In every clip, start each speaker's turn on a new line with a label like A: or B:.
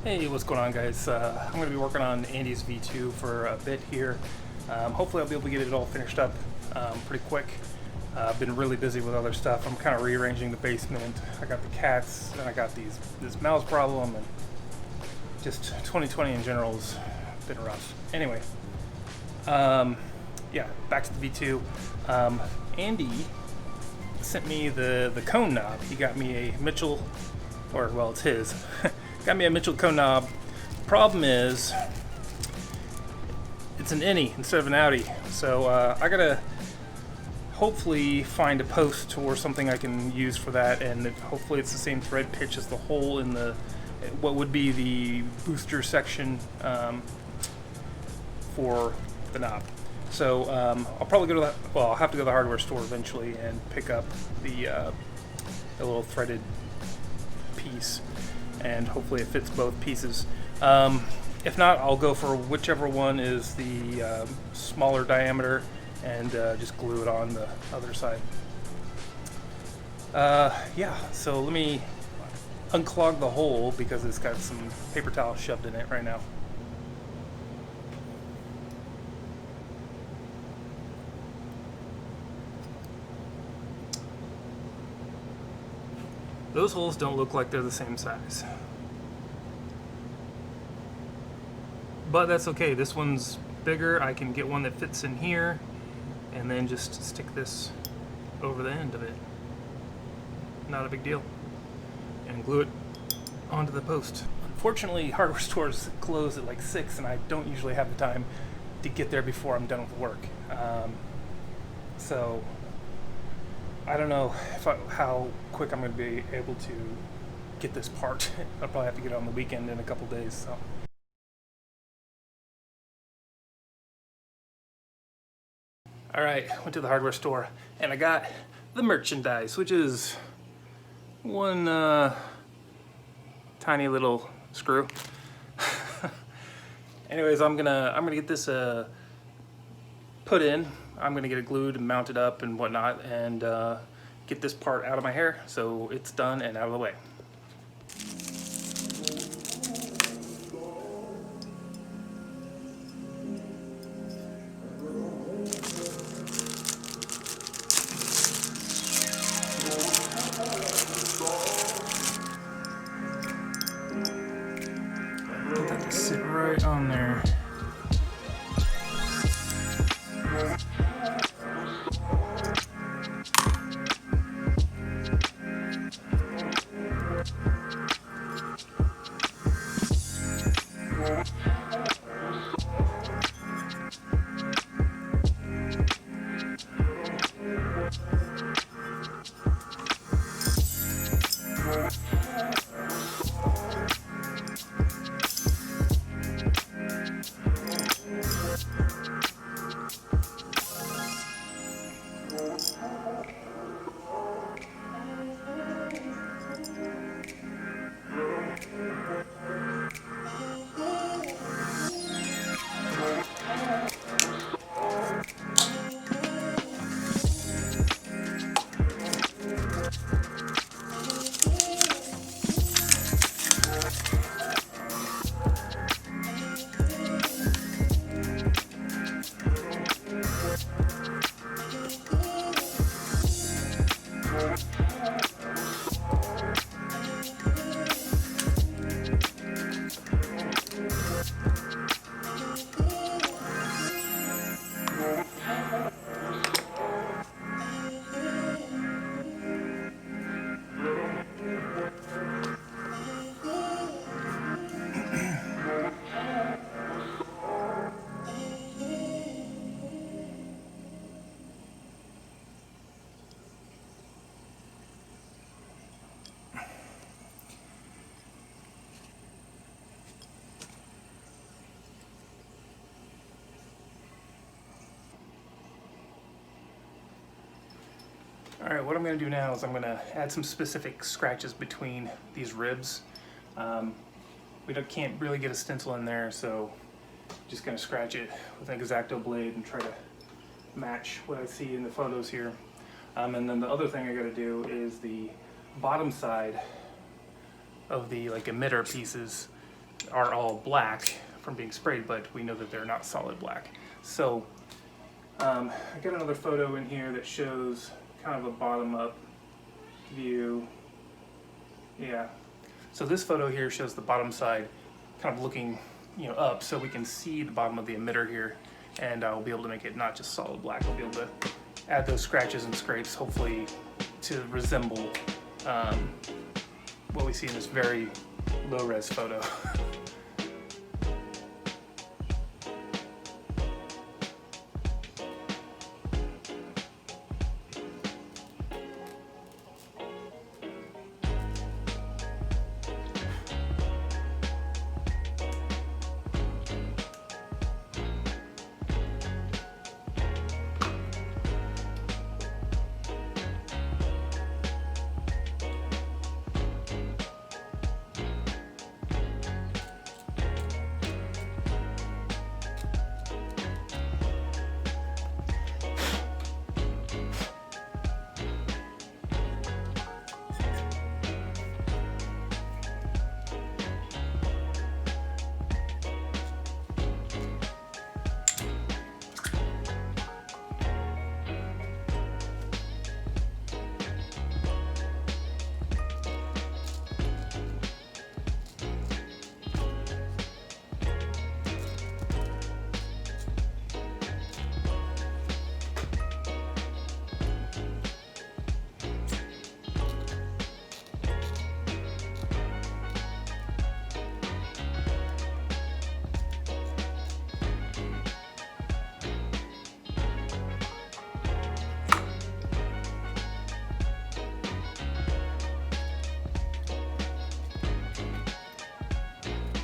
A: Hey, what's going on, guys? I'm going to be working on Andy's V2 for a bit here. Hopefully I'll be able to get it all finished up pretty quick. I've been really busy with other stuff. I'm kind of rearranging the basement. I got the cats, and I got this mouse problem, and just 2020 in general has been rough. Anyway, yeah, back to the V2. Andy sent me the cone knob. He got me a Mitchell, or well, it's his. Got me a Mitchell cone knob. Problem is, it's an innie instead of an outie. So I gotta hopefully find a post or something I can use for that, and hopefully it's the same thread pitch as the hole in the what would be the booster section for the knob. So I'll probably go to that. Well, I'll have to go to the hardware store eventually and pick up the little threaded piece, and hopefully it fits both pieces. If not, I'll go for whichever one is the smaller diameter and just glue it on the other side. Yeah, so let me unclog the hole because it's got some paper towel shoved in it right now. Those holes don't look like they're the same size. But that's okay, this one's bigger. I can get one that fits in here and then just stick this over the end of it. Not a big deal. And glue it onto the post. Unfortunately, hardware stores close at like 6 and I don't usually have the time to get there before I'm done with work. So I don't know how quick I'm going to be able to get this part. I'll probably have to get it on the weekend in a couple days. So. Alright, went to the hardware store and I got the merchandise, which is one tiny little screw. Anyways, I'm gonna get this put in. I'm gonna get it glued and mounted up and whatnot, and get this part out of my hair so it's done and out of the way. Get that to sit right on there. Alright, what I'm going to do now is I'm going to add some specific scratches between these ribs. We can't really get a stencil in there, so I'm just going to scratch it with an X-Acto blade and try to match what I see in the photos here. And then the other thing I got to do is the bottom side of the emitter pieces. are all black from being sprayed, but we know that they're not solid black. So I got another photo in here that shows kind of a bottom-up view. Yeah. So this photo here shows the bottom side kind of looking, up, so we can see the bottom of the emitter here, and I'll be able to make it not just solid black. I'll be able to add those scratches and scrapes, hopefully to resemble what we see in this very low-res photo.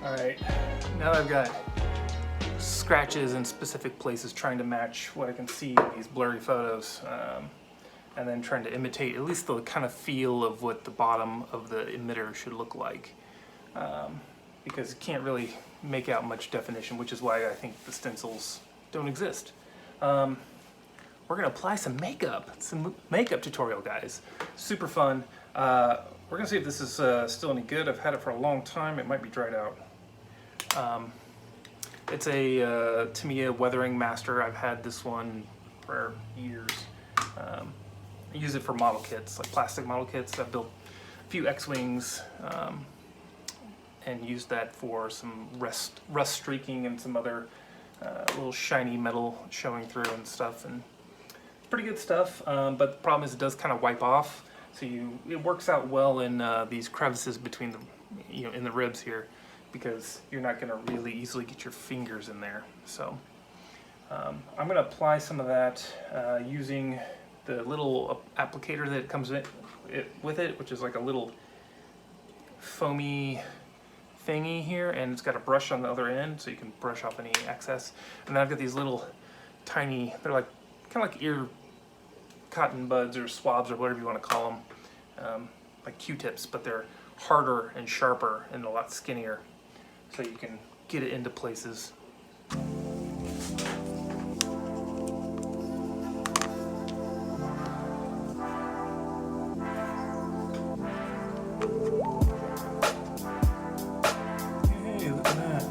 A: Alright, now I've got scratches in specific places trying to match what I can see in these blurry photos, and then trying to imitate at least the kind of feel of what the bottom of the emitter should look like, because it can't really make out much definition, which is why I think the stencils don't exist. We're going to apply some makeup tutorial, guys. Super fun. We're going to see if this is still any good. I've had it for a long time. It might be dried out. It's a Tamiya Weathering Master. I've had this one for years. I use it for model kits, like plastic model kits. I've built a few X-Wings and used that for some rust streaking and some other little shiny metal showing through and stuff. And pretty good stuff, but the problem is it does kind of wipe off. So it works out well in these crevices between the, in the ribs here, because you're not going to really easily get your fingers in there. So I'm going to apply some of that using the little applicator that comes with it, which is like a little foamy thingy here, and it's got a brush on the other end, so you can brush off any excess. And then I've got these little tiny, they're like kind of like ear cotton buds or swabs or whatever you want to call them, like Q-tips, but they're harder and sharper and a lot skinnier, so you can get it into places. Hey, look at that.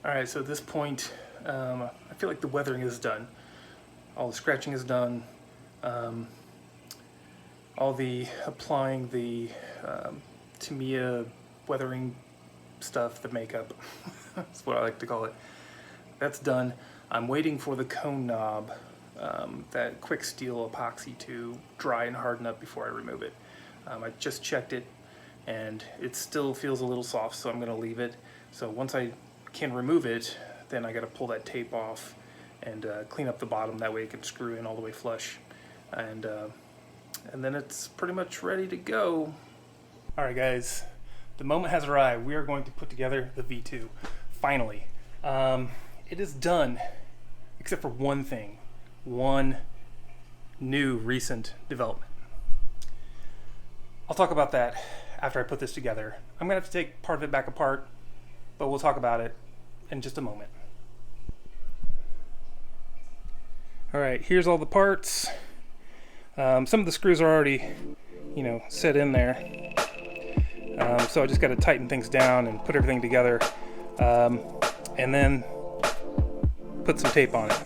A: Alright, so at this point, I feel like the weathering is done. All the scratching is done. All the applying the Tamiya weathering stuff, the makeup, that's what I like to call it. That's done. I'm waiting for the cone knob, that quick steel epoxy, to dry and harden up before I remove it. I just checked it and it still feels a little soft, so I'm going to leave it. So once I can remove it, then I got to pull that tape off and clean up the bottom. That way it can screw in all the way flush, and then it's pretty much ready to go. All right, guys, the moment has arrived. We are going to put together the V2. Finally, it is done, except for one thing, one new recent development. I'll talk about that after I put this together. I'm gonna have to take part of it back apart, but we'll talk about it in just a moment. All right, here's all the parts. Some of the screws are already, set in there. So I just got to tighten things down and put everything together, and then put some tape on it.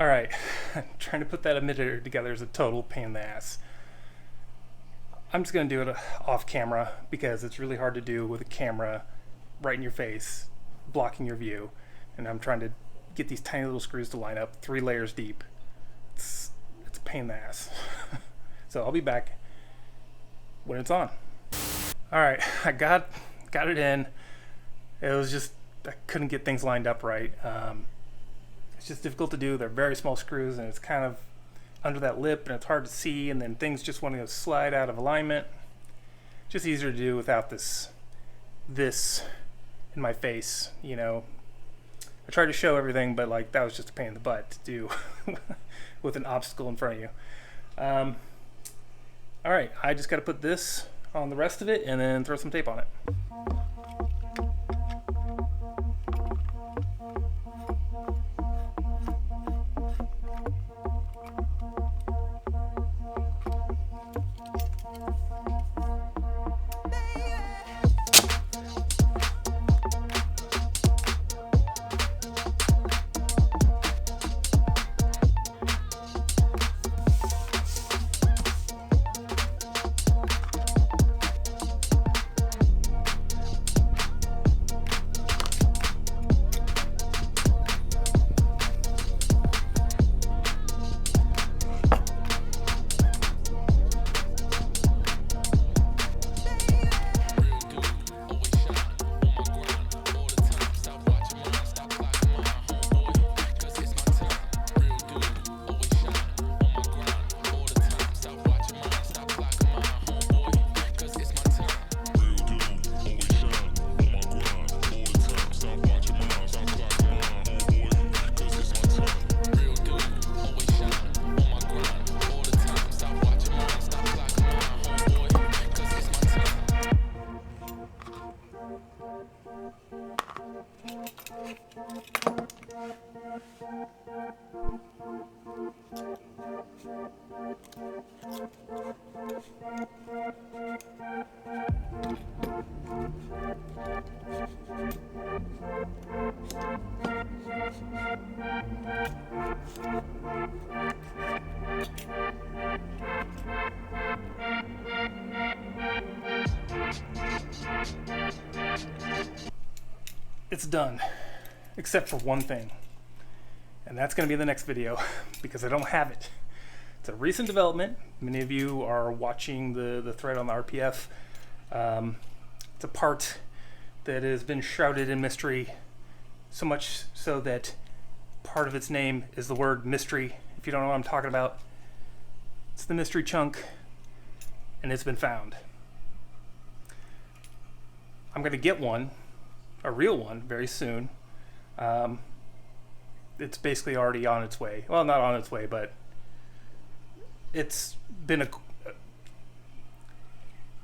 A: Alright, trying to put that emitter together is a total pain in the ass. I'm just going to do it off camera because it's really hard to do with a camera right in your face, blocking your view. And I'm trying to get these tiny little screws to line up 3 layers deep. It's a pain in the ass. So I'll be back when it's on. Alright, I got it in. It was just, I couldn't get things lined up right. It's just difficult to do. They're very small screws and it's kind of under that lip and it's hard to see, and then things just want to slide out of alignment. Just easier to do without this in my face, I tried to show everything, but that was just a pain in the butt to do with an obstacle in front of you. Alright, I just got to put this on the rest of it and then throw some tape on it. It's done, except for one thing, and that's going to be the next video because I don't have it. It's a recent development. Many of you are watching the thread on the RPF. It's a part that has been shrouded in mystery, so much so that part of its name is the word mystery. If you don't know what I'm talking about, it's the mystery chunk, and it's been found. I'm going to get one a real one very soon. It's basically already on its way. Well, not on its way, but it's been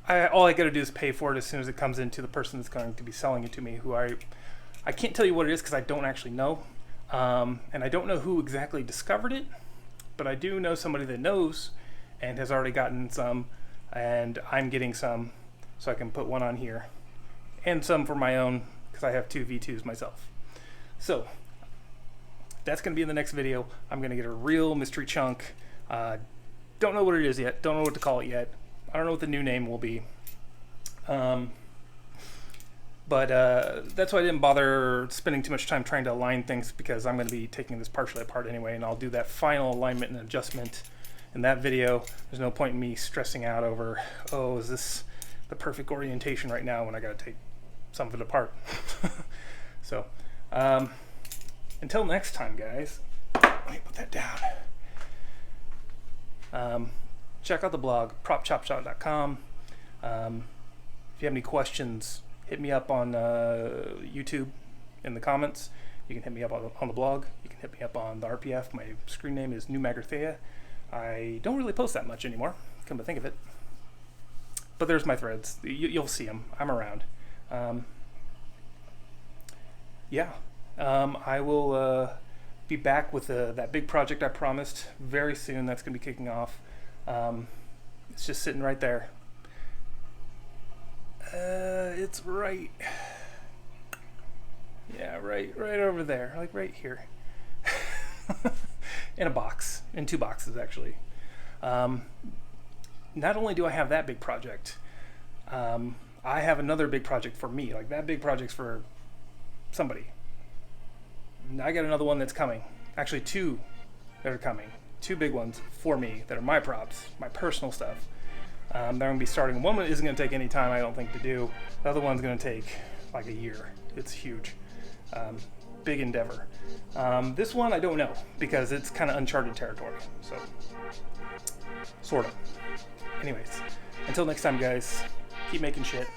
A: all I got to do is pay for it as soon as it comes into the person that's going to be selling it to me, who I can't tell you what it is because I don't actually know. And I don't know who exactly discovered it, but I do know somebody that knows and has already gotten some, and I'm getting some, so I can put one on here, and some for my own, because I have 2 V2s myself. So that's going to be in the next video. I'm going to get a real mystery chunk. Don't know what it is yet. Don't know what to call it yet. I don't know what the new name will be. But that's why I didn't bother spending too much time trying to align things, because I'm going to be taking this partially apart anyway, and I'll do that final alignment and adjustment in that video. There's no point in me stressing out over, oh, is this the perfect orientation right now, when I got to take some of it apart. So until next time, guys, let me put that down. Check out the blog, propchopshop.com. If you have any questions, hit me up on YouTube in the comments. You can hit me up on the blog. You can hit me up on the RPF. My screen name is New Magrathea. I don't really post that much anymore, come to think of it. But there's my threads. You'll see them. I'm around. I will be back with that big project I promised very soon. That's going to be kicking off. It's just sitting right there. It's right. Yeah, right over there, like right here. In a box, in 2 boxes actually. Not only do I have that big project, I have another big project for me. Like, that big project's for somebody. I got another one that's coming. Actually, 2 that are coming. 2 big ones for me that are my props, my personal stuff. They're going to be starting. One isn't going to take any time, I don't think, to do. The other one's going to take like a year. It's huge. Big endeavor. This one I don't know, because it's kind of uncharted territory. So, sort of. Anyways, until next time, guys, keep making shit.